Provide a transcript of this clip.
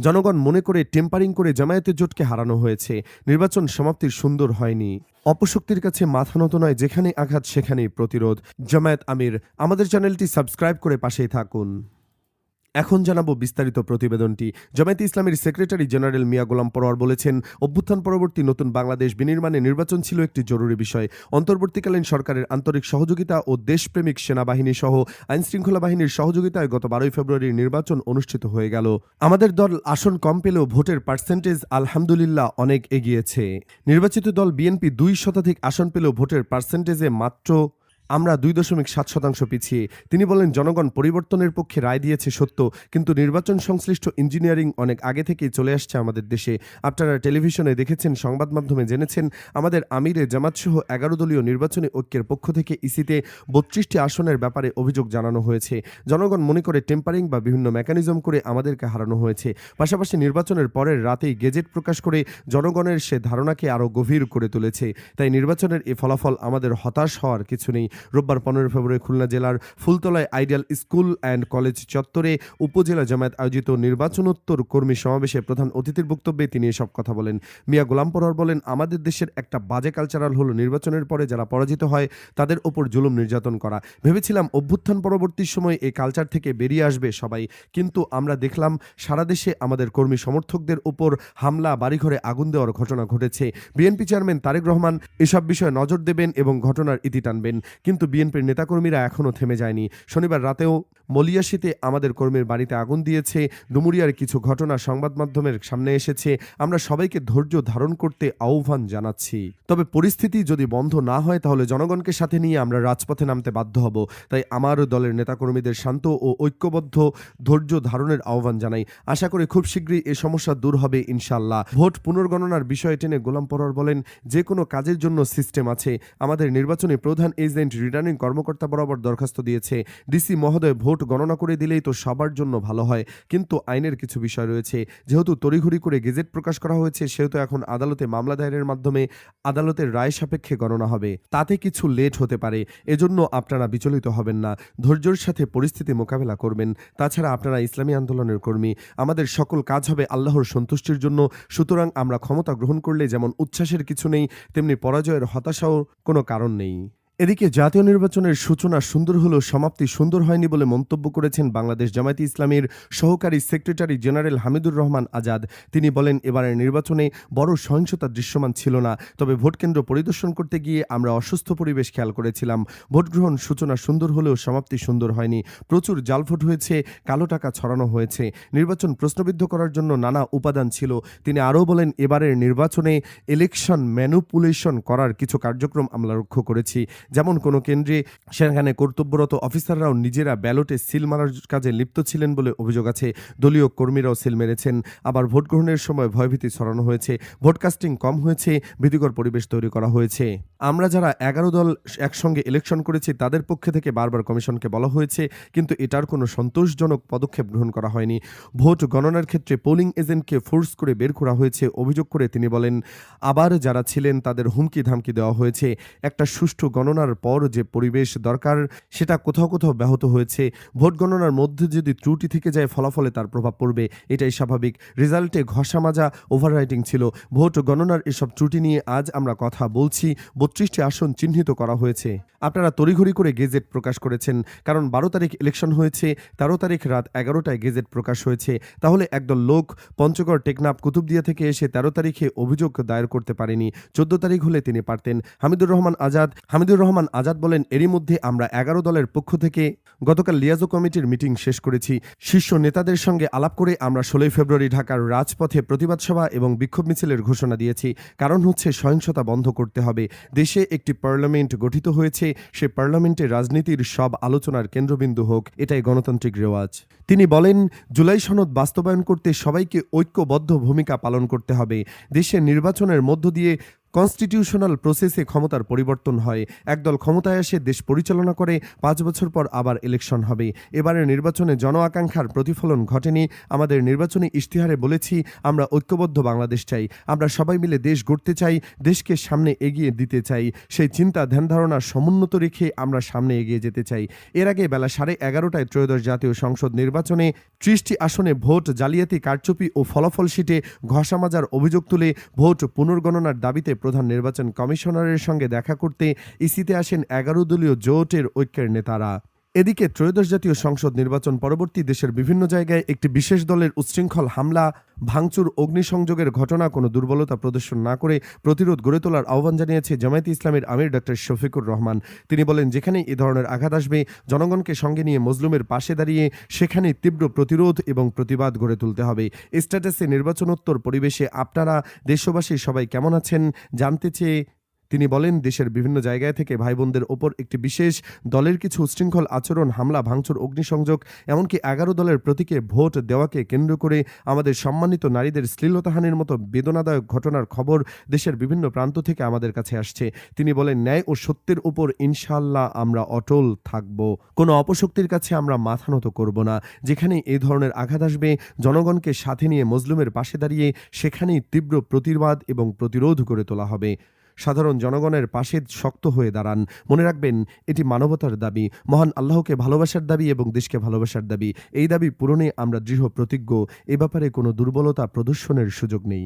জনগণ মনে করে টেম্পারিং করে জামায়াতের জোটকে হারানো হয়েছে। নির্বাচন সমাপ্তির সুন্দর হয়নি। অপশক্তির কাছে মাথা নত নয়, যেখানে আঘাত সেখানেই প্রতিরোধ। জামায়াত আমির। আমাদের চ্যানেলটি সাবস্ক্রাইব করে পাশেই থাকুন। এখন জানাবো বিস্তারিত প্রতিবেদনটি। জামায়াতে ইসলামীর সেক্রেটারি জেনারেল মিয়া গোলাম পরোয়ার বলেছেন, অভ্যুত্থান পরবর্তী নতুন বাংলাদেশ বিনির্মাণে নির্বাচন ছিল একটি জরুরি বিষয়। অন্তর্বর্তীকালীন সরকারের আন্তরিক সহযোগিতা ও দেশপ্রেমিক সেনাবাহিনী সহ আইনশৃঙ্খলা বাহিনীর সহযোগিতায় গত 12 ফেব্রুয়ারির নির্বাচন অনুষ্ঠিত হয়ে গেল। আমাদের দল আসন কম পেলেও ভোটের পার্সেন্টেজ আলহামদুলিল্লাহ অনেক এগিয়েছে। নির্বাচিত দল বিএনপি 2 শতাধিক আসন পেলেও ভোটের পার্সেন্টেজে মাত্র আমরা 2.7% পিছিয়ে। তিনি বলেন, জনগণ পরিবর্তনের পক্ষে রায় দিয়েছে সত্য, কিন্তু নির্বাচন সংশ্লিষ্ট ইঞ্জিনিয়ারিং অনেক আগে থেকেই চলে আসছে আমাদের দেশে। আপনারা টেলিভিশনে দেখেছেন, সংবাদ মাধ্যমে জেনেছেন, আমাদের আমিরে জামাতসহ 11 দলীয় নির্বাচনী ঐক্যের পক্ষ থেকে ইসিতে 32টি আসনের ব্যাপারে অভিযোগ জানানো হয়েছে। জনগণ মনে করে টেম্পারিং বা বিভিন্ন মেকানিজম করে আমাদেরকে হারানো হয়েছে। পাশাপাশি নির্বাচনের পরের রাতেই গেজেট প্রকাশ করে জনগণের সে ধারণাকে আরও গভীর করে তুলেছে। তাই নির্বাচনের এই ফলাফল আমাদের হতাশ হওয়ার কিছু নেই। রোববার 15 ফেব্রুয়ারি খুলনা জেলার ফুলতলায় আইডিয়াল স্কুল অ্যান্ড কলেজ চত্বরে উপজেলা জামায়াত আয়োজিত নির্বাচনোত্তর কর্মী সমাবেশে প্রধান অতিথির বক্তব্যে তিনি এসব কথা বলেন। মিয়া গোলাম পরোয়ার বলেন, আমাদের দেশের একটা বাজে কালচারাল হলো নির্বাচনের পরে যারা পরাজিত হয় তাদের ওপর জুলুম নির্যাতন করা। ভেবেছিলাম অভ্যুত্থান পরবর্তী সময় এই কালচার থেকে বেরিয়ে আসবে সবাই, কিন্তু আমরা দেখলাম সারা দেশে আমাদের কর্মী সমর্থকদের উপর হামলা, বাড়িঘরে আগুন দেওয়ার ঘটনা ঘটেছে। বিএনপি চেয়ারম্যান তারেক রহমান এসব বিষয়ে নজর দেবেন এবং ঘটনার ইতি টানবেন, কিন্তু বিএনপির নেতাকর্মীরা এখনও থেমে যায়নি। শনিবার রাতেও মলিয়াশিতে আমাদের কর্মীর বাড়িতে আগুন দিয়েছে। ডুমুরিয়ার কিছু ঘটনা সংবাদ মাধ্যমের সামনে এসেছে। আমরা সবাইকে ধৈর্য ধারণ করতে আহ্বান জানাচ্ছি। তবে পরিস্থিতি যদি বন্ধ না হয় তাহলে জনগণকে সাথে নিয়ে আমরা রাজপথে নামতে বাধ্য হব। তাই আমার দলের নেতাকর্মীদের শান্ত ও ঐক্যবদ্ধ ধৈর্য ধারণের আহ্বান জানাই। আশা করি খুব শীঘ্রই এ সমস্যা দূর হবে ইনশাআল্লাহ। ভোট পুনর্গণনার বিষয় টেনে গোলাম পরোয়ার বলেন, যে কোনো কাজের জন্য সিস্টেম আছে। আমাদের নির্বাচনে প্রধান এজেন্ট রিটার্নিং কর্মকর্তা বরাবর দরখাস্ত দিয়েছে। ডিসি মহোদয় ভোট গণনা করে দিলেই তো সবার জন্য ভালো হয়, কিন্তু আইনের কিছু বিষয় রয়েছে। যেহেতু তড়িঘড়ি করে গেজেট প্রকাশ করা হয়েছে, সেহেতু এখন আদালতে মামলা দায়েরের মাধ্যমে আদালতের রায় সাপেক্ষে গণনা হবে। তাতে কিছু লেট হতে পারে। এজন্য আপনারা বিচলিত হবেন না, ধৈর্যের সাথে পরিস্থিতি মোকাবেলা করবেন। তাছাড়া আপনারা ইসলামী আন্দোলনের কর্মী, আমাদের সকল কাজ হবে আল্লাহর সন্তুষ্টির জন্য। সুতরাং আমরা ক্ষমতা গ্রহণ করলে যেমন উচ্ছ্বাসের কিছু নেই, তেমনি পরাজয়ের হতাশাও কোনো কারণ নেই। এদিকে জাতীয় নির্বাচনের সূচনা সুন্দর হলেও সমাপ্তি সুন্দর হয়নি বলে মন্তব্য করেছেন বাংলাদেশ জামায়াতে ইসলামীর সহকারী সেক্রেটারি জেনারেল হামিদুর রহমান আজাদ। তিনি বলেন, এবারের নির্বাচনে বড় সহিংসতা দৃশ্যমান ছিল না, তবে ভোটকেন্দ্র পরিদর্শন করতে গিয়ে আমরা অসুস্থ পরিবেশ খেয়াল করেছিলাম। ভোটগ্রহণ সূচনা সুন্দর হলেও সমাপ্তি সুন্দর হয়নি। প্রচুর জাল ভোট হয়েছে, কালো টাকা ছড়ানো হয়েছে। নির্বাচন প্রশ্নবিদ্ধ করার জন্য নানা উপাদান ছিল। তিনি আরও বলেন, এবারের নির্বাচনে ইলেকশন ম্যানুপুলেশন করার কিছু কার্যক্রম আমরা লক্ষ্য করেছি। যেমন কোনো কেন্দ্রে সেখানে কর্তব্যরত অফিসাররাও নিজেরা ব্যালটে সিল মারার কাজে লিপ্ত ছিলেন বলে অভিযোগ আছে। দলীয় কর্মীরাও সিল মেরেছেন। আবার ভোট গ্রহণের সময় ভয়ভীতি ছড়ানো হয়েছে। ভোটকাস্টিং কম হয়েছে, ভীতিকর পরিবেশ তৈরি করা হয়েছে। আমরা যারা 11 দল একসঙ্গে ইলেকশন করেছি তাদের পক্ষ থেকে বারবার কমিশনকে বলা হয়েছে, কিন্তু এটার কোনো সন্তোষজনক পদক্ষেপ গ্রহণ করা হয়নি। ভোট গণনার ক্ষেত্রে পোলিং এজেন্টকে ফোর্স করে বের করা হয়েছে অভিযোগ করে তিনি বলেন, আবার যারা ছিলেন তাদের হুমকি ধামকি দেওয়া হয়েছে। একটা সুষ্ঠু গণনার পর যে পরিবেশ দরকার সেটা কোথাও কোথাও ব্যাহত হয়েছে। ভোট গণনার মধ্যে যদি ত্রুটি থেকে যায় ফলাফলে তার প্রভাব পড়বে, এটাই স্বাভাবিক। রেজাল্টে ঘষা মাজা, ওভাররাইটিং ছিল। ভোট গণনার এসব ত্রুটি নিয়ে আজ আমরা কথা বলছি। 32টি আসন চিহ্নিত করা হয়েছে। আপনারা তড়িঘড়ি করে গেজেট প্রকাশ করেছেন, কারণ 12 তারিখ ইলেকশন হয়েছে, 13 তারিখ রাত 11টায় গেজেট প্রকাশ হয়েছে। তাহলে একদল লোক পঞ্চগড়, টেকনাফ, কুতুবদিয়া থেকে এসে 13 তারিখে অভিযোগ দায়ের করতে পারেনি। 14 তারিখ হলে তিনি পারতেন। হামিদুর রহমান আজাদ বলেন, এরই মধ্যে আমরা 11 দলের পক্ষ থেকে গতকাল লিয়াজো কমিটির মিটিং শেষ করেছি। শীর্ষ নেতাদের সঙ্গে আলাপ করে আমরা 16 ফেব্রুয়ারি ঢাকার রাজপথে প্রতিবাদ সভা এবং বিক্ষোভ মিছিলের ঘোষণা দিয়েছি। কারণ হচ্ছে সহিংসতা বন্ধ করতে হবে। দেশে একটি পার্লামেন্ট গঠিত হয়েছে, সে পার্লামেন্টে রাজনীতির সব আলোচনার কেন্দ্রবিন্দু হোক, এটাই গণতান্ত্রিক রেওয়াজ। তিনি বলেন, জুলাই সনদ বাস্তবায়ন করতে সবাইকে ঐক্যবদ্ধ ভূমিকা পালন করতে হবে। দেশে নির্বাচনের মধ্য দিয়ে কনস্টিটিউশনাল প্রসেসে ক্ষমতার পরিবর্তন হয়। একদল ক্ষমতায় এসে দেশ পরিচালনা করে, 5 বছর পর আবার ইলেকশন হবে। এবারের নির্বাচনে জন আকাঙ্ক্ষার প্রতিফলন ঘটেনি। আমাদের নির্বাচনী ইশতেহারে বলেছি, আমরা ঐক্যবদ্ধ বাংলাদেশ চাই, আমরা সবাই মিলে দেশ গড়তে চাই, দেশকে সামনে এগিয়ে দিতে চাই। সেই চিন্তা ধ্যান ধারণা সমুন্নত রেখে আমরা সামনে এগিয়ে যেতে চাই। এর আগে বেলা 11:30টায় ত্রয়োদশ জাতীয় সংসদ নির্বাচনে 30টি আসনে ভোট জালিয়াতি, কারচুপি ও ফলাফল শিটে ঘষা মাজার অভিযোগ তুলে ভোট পুনর্গণনার দাবিতে প্রধান নির্বাচন কমিশনারের সঙ্গে দেখা করতে ইসিতে আসেন 11 দলীয় জোটের ঐক্যের নেতারা। এদিকে ত্রয়োদশ জাতীয় সংসদ নির্বাচন পরবর্তী দেশের বিভিন্ন জায়গায় একটি বিশেষ দলের উচ্ছৃঙ্খল হামলা, ভাঙচুর, অগ্নিসংযোগের ঘটনা কোনো দুর্বলতা প্রদর্শন না করে প্রতিরোধ গড়ে তোলার আহ্বান জানিয়েছে জামায়াতে ইসলামীর আমির ডক্টর শফিকুর রহমান। তিনি বলেন, যেখানেই এ ধরনের আঘাত আসবে, জনগণকে সঙ্গে নিয়ে মজলুমের পাশে দাঁড়িয়ে সেখানেই তীব্র প্রতিরোধ এবং প্রতিবাদ গড়ে তুলতে হবে। স্ট্যাটাসে নির্বাচনোত্তর পরিবেশে আপনারা দেশবাসী সবাই কেমন আছেন জানতে চেয়ে তিনি বলেন, দেশের বিভিন্ন জায়গায় থেকে ভাই বোনদের ওপর একটি বিশেষ দলের কিছু উচ্ছৃঙ্খল আচরণ, হামলা, ভাঙচুর, অগ্নিসংযোগ, এমনকি 11 দলের প্রতীকে ভোট দেওয়াকে কেন্দ্র করে আমাদের সম্মানিত নারীদের শ্লীলতাহানির মতো বেদনাদায়ক ঘটনার খবর দেশের বিভিন্ন প্রান্ত থেকে আমাদের কাছে আসছে। তিনি বলেন, ন্যায় ও সত্যের উপর ইনশাআল্লাহ আমরা অটল থাকব। কোনো অপশক্তির কাছে আমরা মাথা নত করব না। যেখানেই এই ধরনের আঘাত আসবে, জনগণকে সাথে নিয়ে মজলুমের পাশে দাঁড়িয়ে সেখানেই তীব্র প্রতিবাদ এবং প্রতিরোধ করে তোলা হবে। সাধারণ জনগণের পাশে শক্ত হয়ে দাঁড়ান। মনে রাখবেন, এটি মানবতার দাবি, মহান আল্লাহকে ভালোবাসার দাবি এবং দেশকে ভালোবাসার দাবি। এই দাবি পূরণে আমরা দৃঢ় প্রতিজ্ঞ। এ ব্যাপারে কোনো দুর্বলতা প্রদর্শনের সুযোগ নেই।